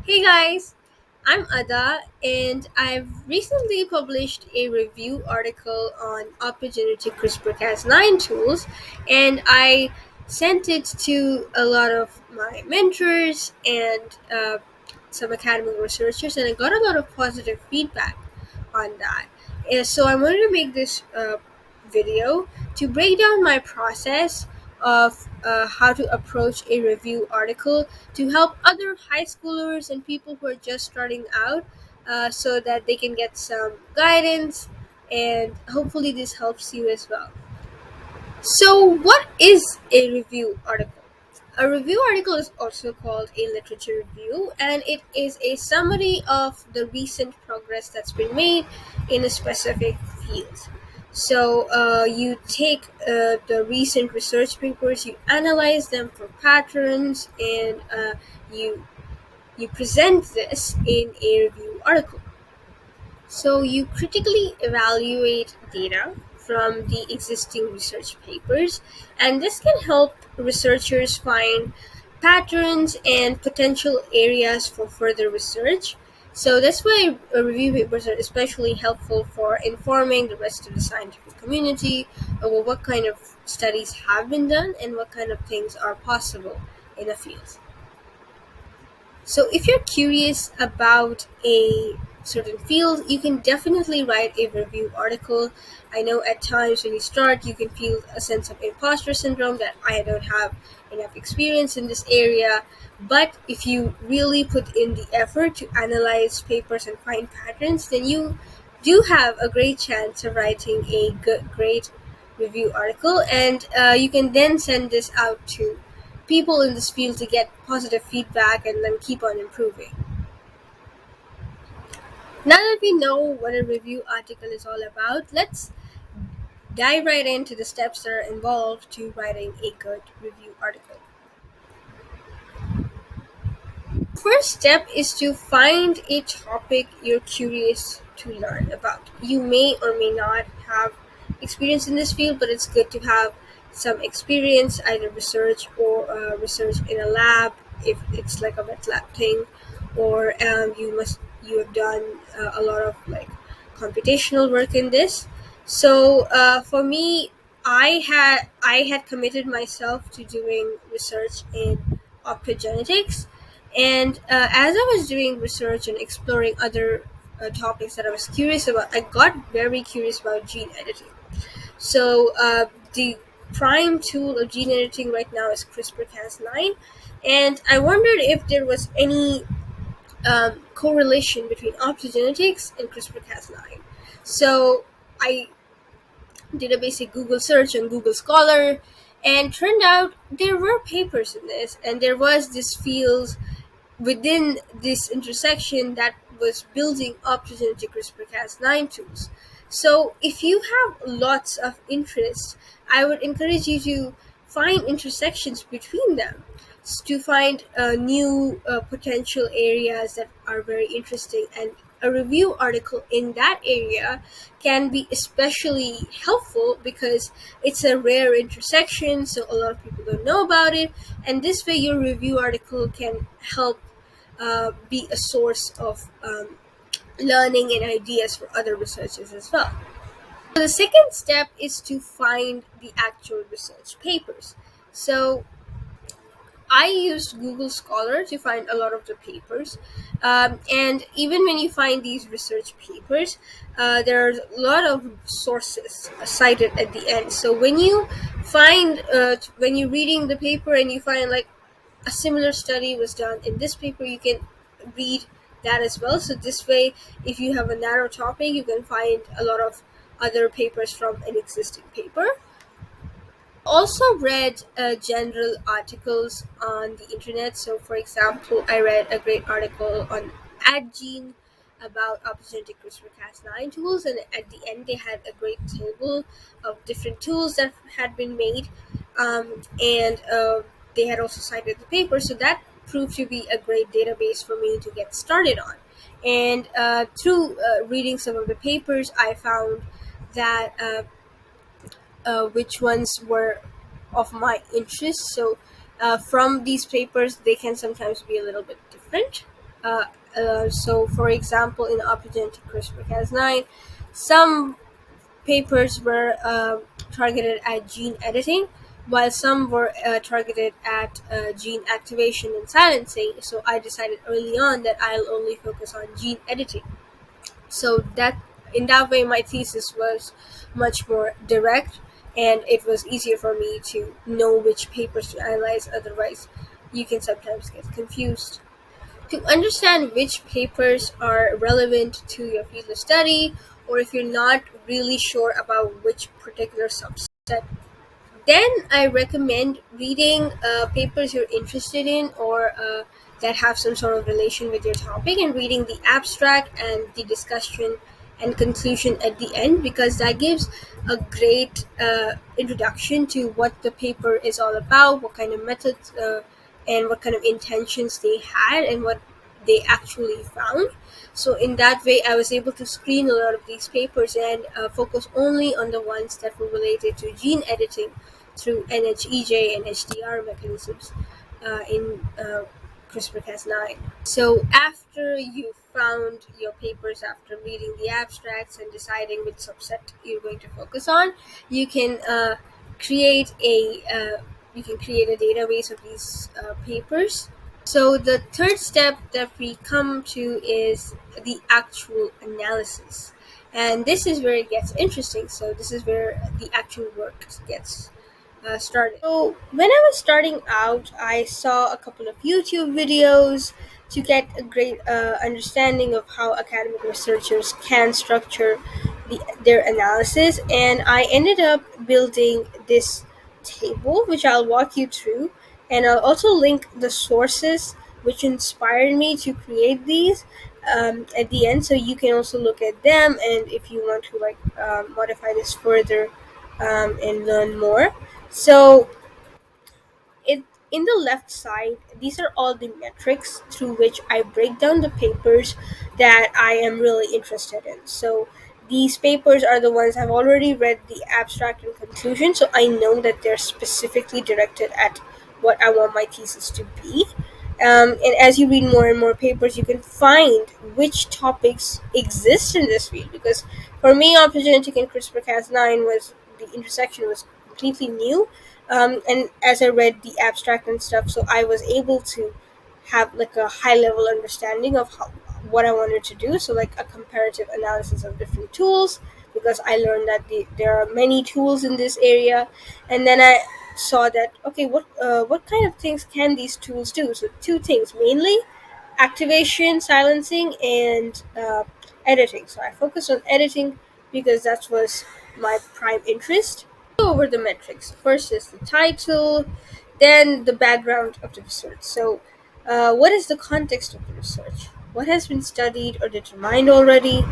Hey guys, I'm Ada and I've recently published a review article on optogenetic CRISPR-Cas9 tools, and I sent it to a lot of my mentors and some academic researchers, and I got a lot of positive feedback on that. And so I wanted to make this video to break down my process of how to approach a review article to help other high schoolers and people who are just starting out, so that they can get some guidance, and hopefully this helps you as well. So, what is a review article? A review article is also called a literature review, and it is a summary of the recent progress that's been made in a specific field. So, you take the recent research papers, you analyze them for patterns, and you present this in a review article. So you critically evaluate data from the existing research papers, and this can help researchers find patterns and potential areas for further research. So that's why review papers are especially helpful for informing the rest of the scientific community about what kind of studies have been done and what kind of things are possible in a field. So, if you're curious about a certain field, you can definitely write a review article. I know at times when you start, you can feel a sense of imposter syndrome that I don't have enough experience in this area. But if you really put in the effort to analyze papers and find patterns, then you do have a great chance of writing a great review article, and you can then send this out to people in this field to get positive feedback and then keep on improving. Now that we know what a review article is all about, let's dive right into the steps that are involved to writing a good review article. First step is to find a topic you're curious to learn about. You may or may not have experience in this field, but it's good to have some experience, either research or research in a lab, if it's like a wet lab thing, or you have done a lot of like computational work in this. So for me, I had committed myself to doing research in optogenetics, and as I was doing research and exploring other topics that I was curious about, I got very curious about gene editing. So the prime tool of gene editing right now is CRISPR-Cas9, and I wondered if there was any correlation between optogenetics and CRISPR-Cas9. So I did a basic Google search on Google Scholar, and turned out there were papers in this, and there was this field within this intersection that was building up to genetic CRISPR-Cas9 tools. So if you have lots of interest, I would encourage you to find intersections between them, to find new potential areas that are very interesting, and a review article in that area can be especially helpful because it's a rare intersection, so a lot of people don't know about it, and this way your review article can help be a source of learning and ideas for other researchers as well. So the second step is to find the actual research papers. So I used Google Scholar to find a lot of the papers, and even when you find these research papers, there's a lot of sources cited at the end. So when you're reading the paper and you find like a similar study was done in this paper, you can read that as well. So this way, if you have a narrow topic, you can find a lot of other papers from an existing paper. Also read general articles on the internet. So for example, I read a great article on AdGene about opportunistic CRISPR-Cas9 tools, and at the end they had a great table of different tools that had been made, and they had also cited the paper, so that proved to be a great database for me to get started on. And through reading some of the papers, I found that which ones were of my interest. So from these papers, they can sometimes be a little bit different. Uh, so, for example, in optogenetic CRISPR-Cas9, some papers were targeted at gene editing, while some were targeted at gene activation and silencing. So I decided early on that I'll only focus on gene editing. So that in that way, my thesis was much more direct, and it was easier for me to know which papers to analyze. Otherwise, you can sometimes get confused. To understand which papers are relevant to your field of study, or if you're not really sure about which particular subset, then I recommend reading papers you're interested in, or that have some sort of relation with your topic, and reading the abstract and the discussion and conclusion at the end, because that gives a great introduction to what the paper is all about, what kind of methods and what kind of intentions they had, and what they actually found. So in that way, I was able to screen a lot of these papers and focus only on the ones that were related to gene editing through NHEJ and HDR mechanisms in CRISPR-Cas9. So after you found your papers, after reading the abstracts and deciding which subset you're going to focus on, you can create a you can create a database of these papers. So the third step that we come to is the actual analysis. And this is where it gets interesting. So this is where the actual work gets started. So when I was starting out, I saw a couple of YouTube videos to get a great understanding of how academic researchers can structure their analysis, and I ended up building this table, which I'll walk you through, and I'll also link the sources which inspired me to create these at the end, so you can also look at them, and if you want to modify this further and learn more. So it in the left side, these are all the metrics through which I break down the papers that I am really interested in. So these papers are the ones I've already read the abstract and conclusion, so I know that they're specifically directed at what I want my thesis to be. And as you read more and more papers, you can find which topics exist in this field. Because for me, optogenetic and CRISPR-Cas9 was the intersection was completely new, and as I read the abstract and stuff, so I was able to have like a high level understanding of what I wanted to do. So like a comparative analysis of different tools, because I learned that there are many tools in this area, and then I saw that okay, what kind of things can these tools do? So two things mainly: activation, silencing, and editing. So I focused on editing because that was my prime interest. Go over the metrics. First is the title, then the background of the research. So, what is the context of the research? What has been studied or determined already?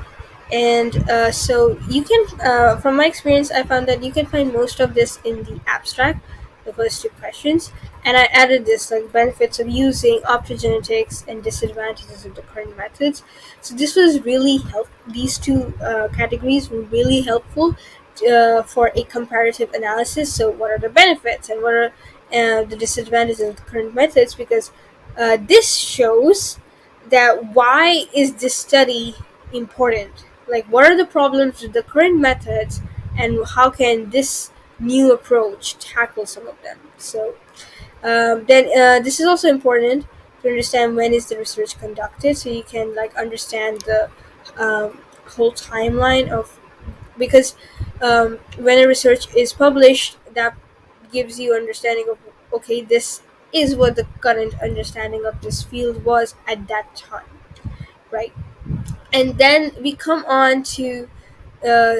And so you can, from my experience, I found that you can find most of this in the abstract, the first two questions, and I added this like benefits of using optogenetics and disadvantages of the current methods. So this was really help. These two categories were really helpful for a comparative analysis. So what are the benefits and what are the disadvantages of the current methods? Because this shows that why is this study important? Like, what are the problems with the current methods, and how can this new approach tackle some of them? So, then this is also important to understand when is the research conducted, so you can like understand the whole timeline of because when a research is published, that gives you understanding of okay, this is what the current understanding of this field was at that time, right? And then we come on to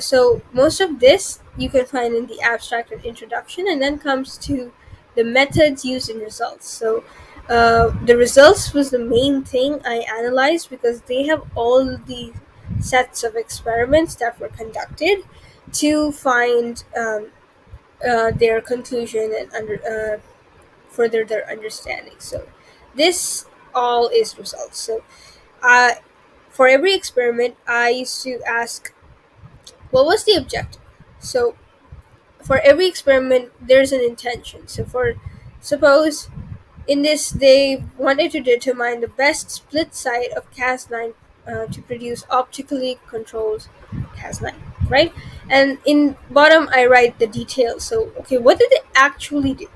so most of this you can find in the abstract and introduction, and then comes to the methods used in results. So the results was the main thing I analyzed, because they have all the sets of experiments that were conducted to find their conclusion and further their understanding. So this all is results. So uh, for every experiment, I used to ask, what was the objective? So for every experiment, there's an intention. So for suppose In this, they wanted to determine the best split site of Cas9 to produce optically controlled Cas9, right? And in bottom, I write the details. So, okay, what did they actually do?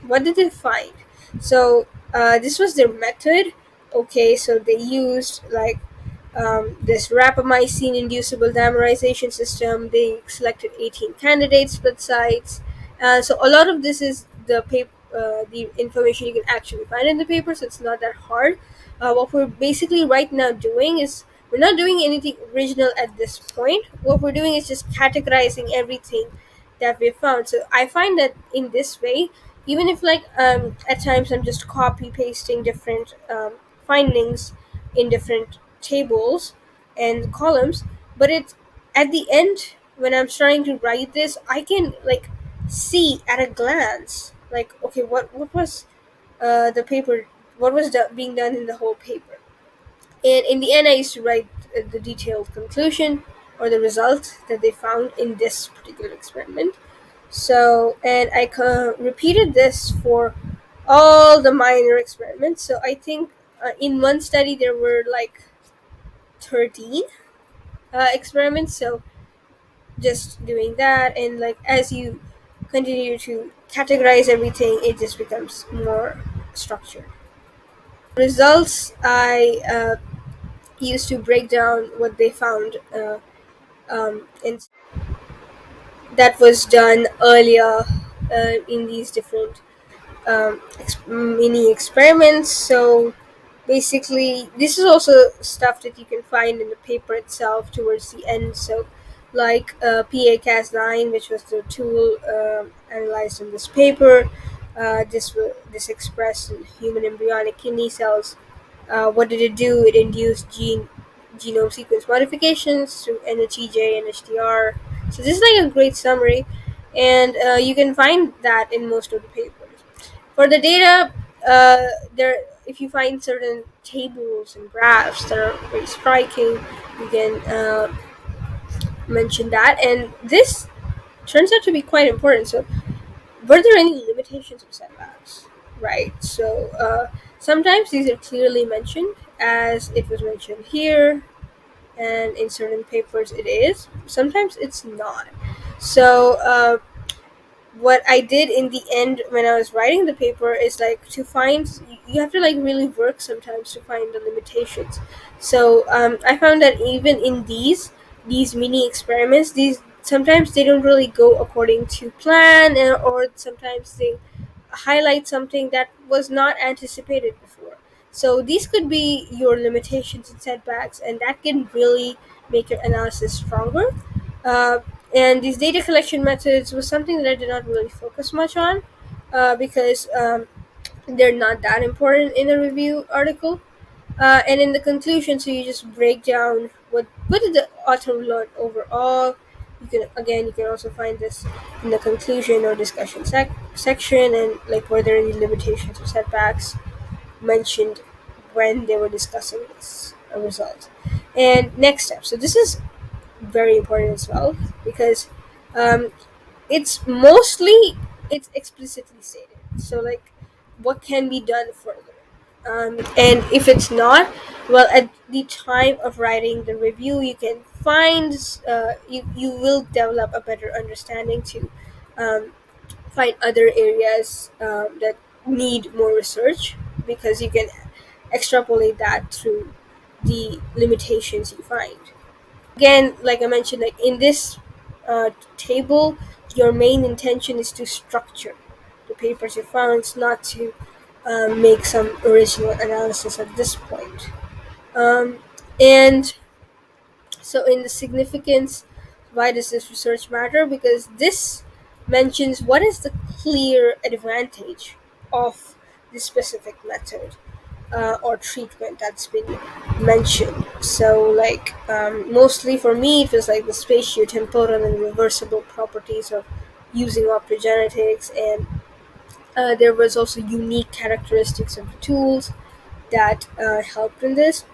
What did they find? So, this was their method. Okay, so they used like this rapamycin inducible dimerization system. They selected 18 candidates, split sites. So a lot of this is the information you can actually find in the paper, so it's not that hard. What we're basically right now doing is we're not doing anything original at this point. What we're doing is just categorizing everything that we found. So I find that in this way, even if like at times I'm just copy pasting different findings in different tables and columns, but it's at the end when I'm starting to write this, I can like see at a glance like, okay, what was the paper, what was being done in the whole paper. And in the end, I used to write the detailed conclusion or the result that they found in this particular experiment. So, and I repeated this for all the minor experiments. So I think in one study there were like 13 experiments. So just doing that, and like as you continue to categorize everything, it just becomes more structured. Results, I used to break down what they found, and that was done earlier in these different mini experiments. So basically, this is also stuff that you can find in the paper itself towards the end. So like PACAS9, which was the tool analyzed in this paper, this expressed in human embryonic kidney cells. What did it do? It induced genome sequence modifications through NHEJ and HDR. So this is like a great summary, and you can find that in most of the papers. For the data, there if you find certain tables and graphs that are very striking, you can mention that. And this turns out to be quite important. So, were there any limitations or setbacks? Right. So, sometimes these are clearly mentioned, as it was mentioned here, and in certain papers it is. Sometimes it's not. So, what I did in the end when I was writing the paper is like to find, you have to like really work sometimes to find the limitations. So I found that even in these mini experiments, these sometimes they don't really go according to plan, or sometimes they highlight something that was not anticipated before. So these could be your limitations and setbacks, and that can really make your analysis stronger. Uh, and these data collection methods was something that I did not really focus much on, because they're not that important in a review article. And in the conclusion, so you just break down what did the author learn overall. You can also find this in the conclusion or discussion section, and like were there any limitations or setbacks mentioned when they were discussing this result. And next step. So this is very important as well, because um, it's mostly it's explicitly stated. So like what can be done further, and if it's not, well, at the time of writing the review, you can find you will develop a better understanding to um, find other areas that need more research, because you can extrapolate that through the limitations you find. Again, like I mentioned, like in this table, your main intention is to structure the papers you found. It's not to make some original analysis at this point. um, and so in the significance, why does this research matter? Because this mentions what is the clear advantage of this specific method or treatment that's been mentioned. So, like, mostly for me, it was like the spatiotemporal and reversible properties of using optogenetics, and there was also unique characteristics of the tools that helped in this.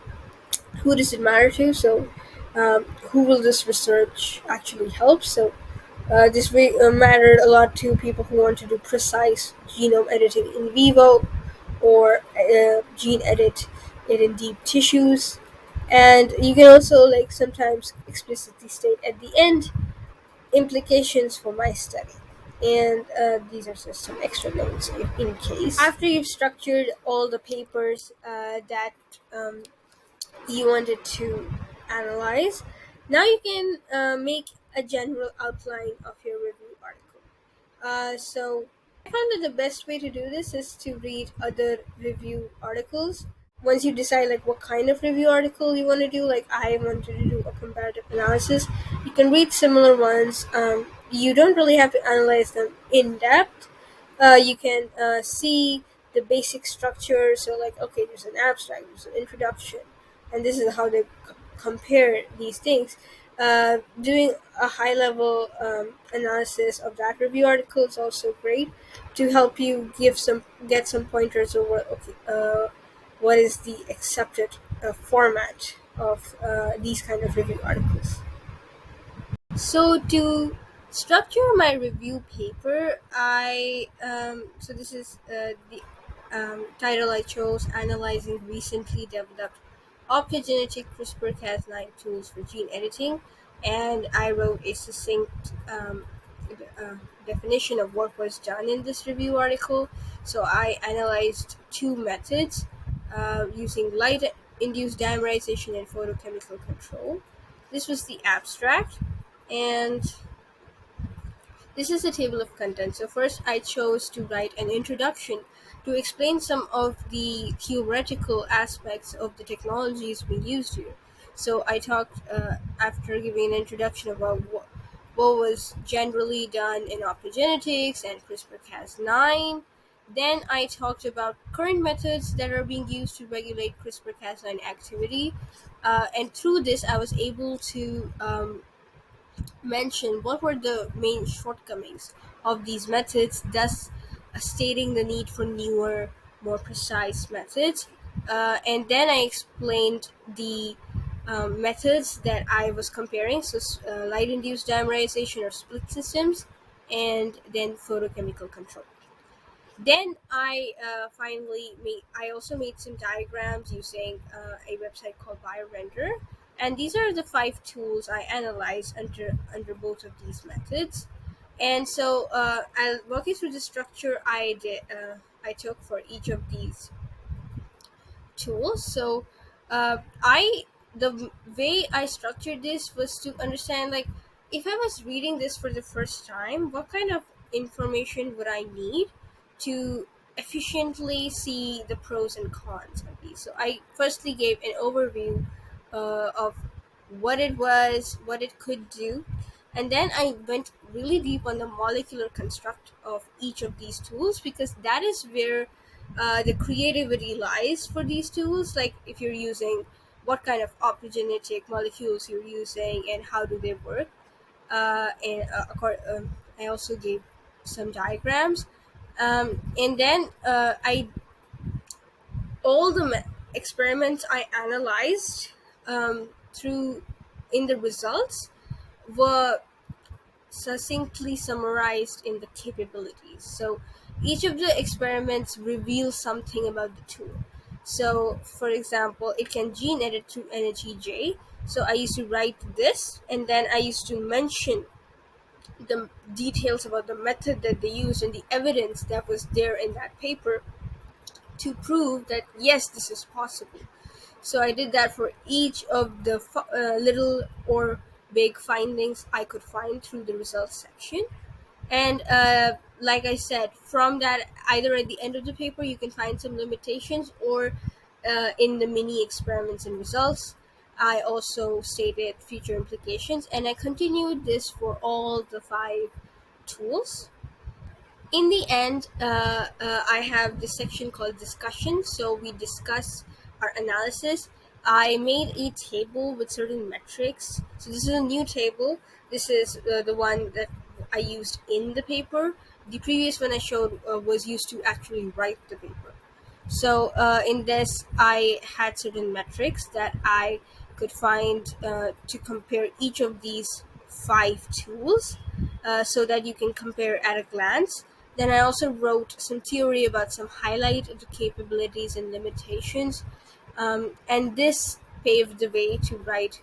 Who does it matter to? So, who will this research actually help? So, this mattered a lot to people who want to do precise genome editing in vivo, or gene edit it in deep tissues. And you can also like sometimes explicitly state at the end implications for my study. And these are just some extra notes in case. After you've structured all the papers that you wanted to analyze, now you can make a general outline of your review article. So I found that the best way to do this is to read other review articles. Once you decide like what kind of review article you want to do, like I wanted to do a comparative analysis, you can read similar ones. You don't really have to analyze them in depth. You can see the basic structure. So like, okay, there's an abstract, there's an introduction, and this is how they compare these things. Doing a high level analysis of that review article is also great to help you get some pointers over what is the accepted format of these kind of review articles. So to structure my review paper, so this is the title I chose: analyzing recently developed optogenetic CRISPR-Cas9 tools for gene editing, and I wrote a succinct definition of what was done in this review article. So I analyzed two methods using light-induced dimerization and photochemical control. This was the abstract, and this is the table of contents. So first I chose to write an introduction to explain some of the theoretical aspects of the technologies we used here. So I talked, after giving an introduction about what was generally done in optogenetics and CRISPR-Cas9. Then I talked about current methods that are being used to regulate CRISPR-Cas9 activity. And through this, I was able to mention what were the main shortcomings of these methods, thus stating the need for newer, more precise methods. And then I explained the methods that I was comparing, so light induced dimerization or split systems, and then photochemical control. Then I also made some diagrams using a website called BioRender, and these are the five tools I analyzed under both of these methods. And so I'll walk you through the structure I took for each of these tools. So I the way I structured this was to understand, like, if I was reading this for the first time, what kind of information would I need to efficiently see the pros and cons of these. So I firstly gave an overview of what it was, what it could do, and then I went really deep on the molecular construct of each of these tools, because that is where the creativity lies for these tools. Like, if you're using, what kind of optogenetic molecules you're using and how do they work. I also gave some diagrams, and then I all the experiments I analyzed through in the results were succinctly summarized in the capabilities. So each of the experiments reveals something about the tool. So, for example, it can gene edit to energy J. So I used to write this, and then I used to mention the details about the method that they used and the evidence that was there in that paper to prove that yes, this is possible. So I did that for each of the little or big findings I could find through the results section. And like I said, from that, either at the end of the paper you can find some limitations, or in the mini experiments and results I also stated future implications, and I continued this for all the five tools. In the end, I have this section called discussion. So we discuss our analysis. I made a table with certain metrics. So this is a new table. This is the one that I used in the paper. The previous one I showed was used to actually write the paper. So in this, I had certain metrics that I could find to compare each of these five tools, so that you can compare at a glance Then I also wrote some theory about some highlight the capabilities and limitations, and this paved the way to write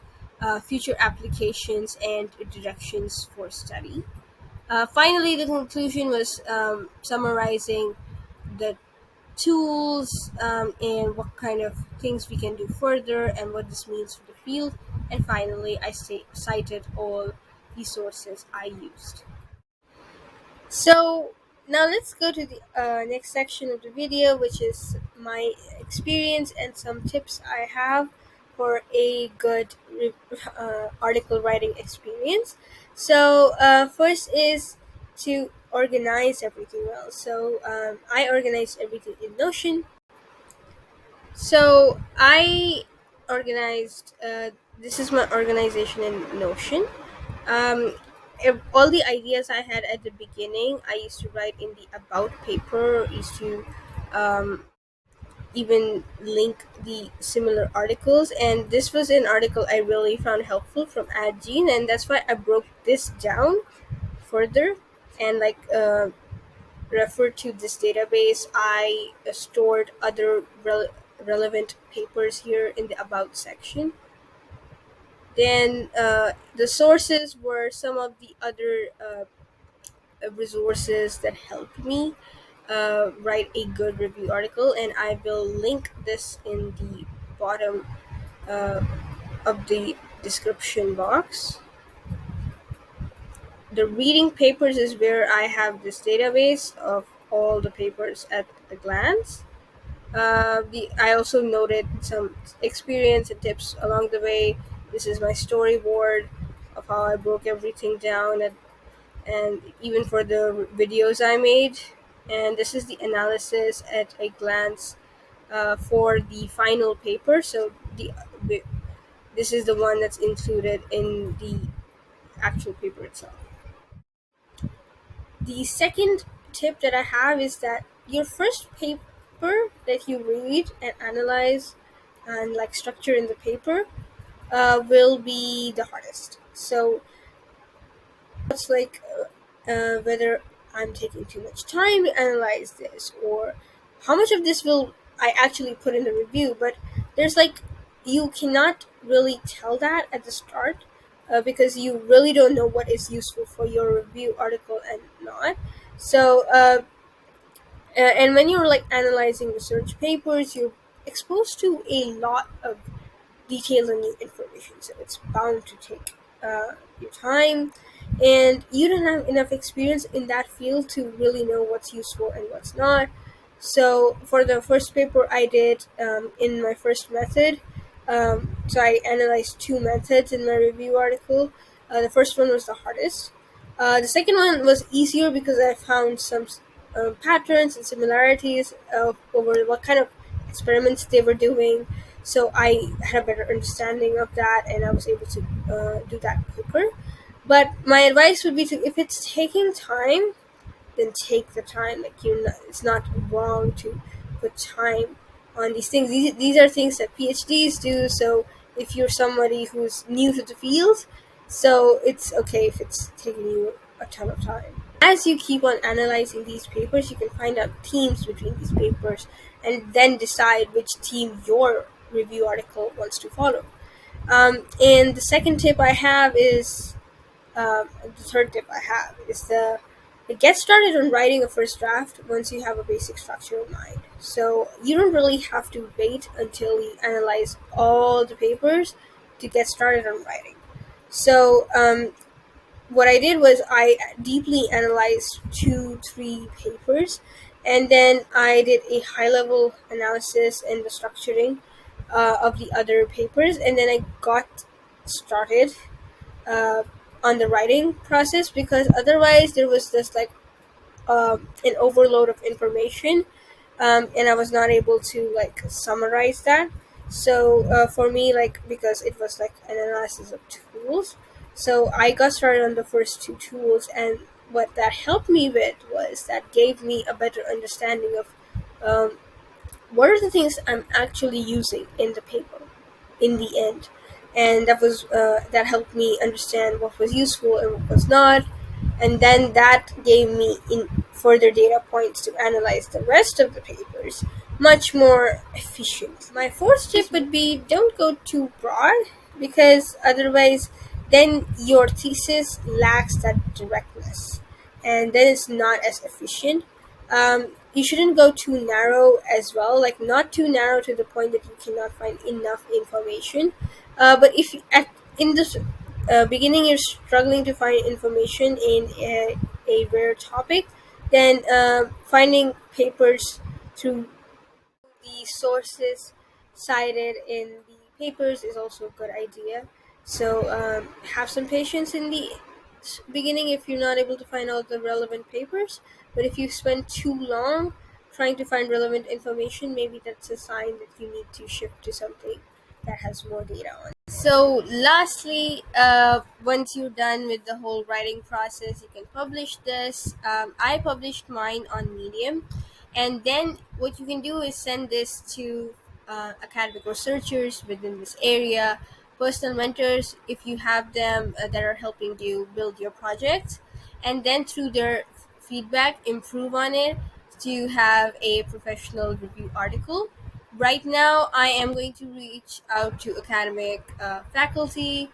future applications and directions for study. Finally, the conclusion was summarizing the tools and what kind of things we can do further and what this means for the field. And finally, cited all the sources I used. So now let's go to the next section of the video, which is my experience and some tips I have for a good article writing experience. So first is to organize everything well. So I organize everything in Notion. So I organized. This is my organization in Notion. All the ideas I had at the beginning, I used to write in the about paper. Used to um, even link the similar articles, and this was an article I really found helpful from AdGene, and that's why I broke this down further and refer to this database. I stored other relevant papers here in the about section. Then the sources were some of the other resources that helped me write a good review article, and I will link this in the bottom uh, of the description box. The reading papers is where I have this database of all the papers at a glance. I also noted some experience and tips along the way. This is my storyboard of how I broke everything down, and even for the videos I made. And this is the analysis at a glance for the final paper. So this is the one that's included in the actual paper itself. The second tip that I have is that your first paper that you read and analyze and structure in the paper will be the hardest. So it's whether I'm taking too much time to analyze this, or how much of this will I actually put in the review. But there's you cannot really tell that at the start because you really don't know what is useful for your review article and not. So and when you're analyzing research papers, you're exposed to a lot of detailed and new information. So it's bound to take your time, and you don't have enough experience in that field to really know what's useful and what's not. So for the first paper I did in my first method, so I analyzed two methods in my review article. The first one was the hardest. The second one was easier because I found some patterns and similarities over what kind of experiments they were doing. So I had a better understanding of that, and I was able to do that quicker. But my advice would be to, if it's taking time, then take the time. It's not wrong to put time on these things. These are things that PhDs do. So if you're somebody who's new to the field, so it's okay if it's taking you a ton of time. As you keep on analyzing these papers, you can find out themes between these papers and then decide which theme your review article wants to follow. And the second tip I have is the third tip I have is get started on writing a first draft once you have a basic structure in mind. So you don't really have to wait until you analyze all the papers to get started on writing. So what I did was I deeply analyzed 2-3 papers, and then I did a high level analysis and the structuring of the other papers, and then I got started uh, on the writing process, because otherwise there was just an overload of information, and I was not able to summarize that. So for me, because it was an analysis of tools, so I got started on the first two tools, and what that helped me with was that gave me a better understanding of what are the things I'm actually using in the paper in the end. And that helped me understand what was useful and what was not, and then that gave me further data points to analyze the rest of the papers much more efficient. My fourth tip would be don't go too broad, because otherwise then your thesis lacks that directness, and then it's not as efficient. You shouldn't go too narrow as well, like not too narrow to the point that you cannot find enough information. But if you, in this beginning you're struggling to find information in a rare topic, then finding papers through the sources cited in the papers is also a good idea. So have some patience in the beginning if you're not able to find all the relevant papers. But if you spend too long trying to find relevant information, maybe that's a sign that you need to shift to something that has more data on. So, lastly, once you're done with the whole writing process, you can publish this. I published mine on Medium, and then what you can do is send this to academic researchers within this area, personal mentors if you have them that are helping you build your project, and then through their feedback, improve on it to have a professional review article. Right now, I am going to reach out to academic faculty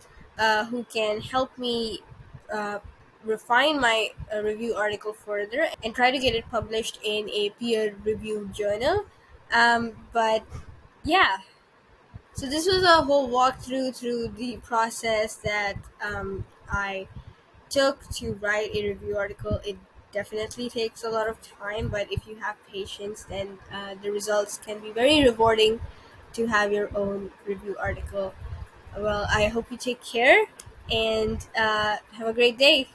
who can help me uh, refine my review article further and try to get it published in a peer reviewed journal. But yeah, so this was a whole walkthrough through the process that I took to write a review article. It definitely takes a lot of time, but if you have patience, then the results can be very rewarding to have your own review article. Well, I hope you take care and have a great day.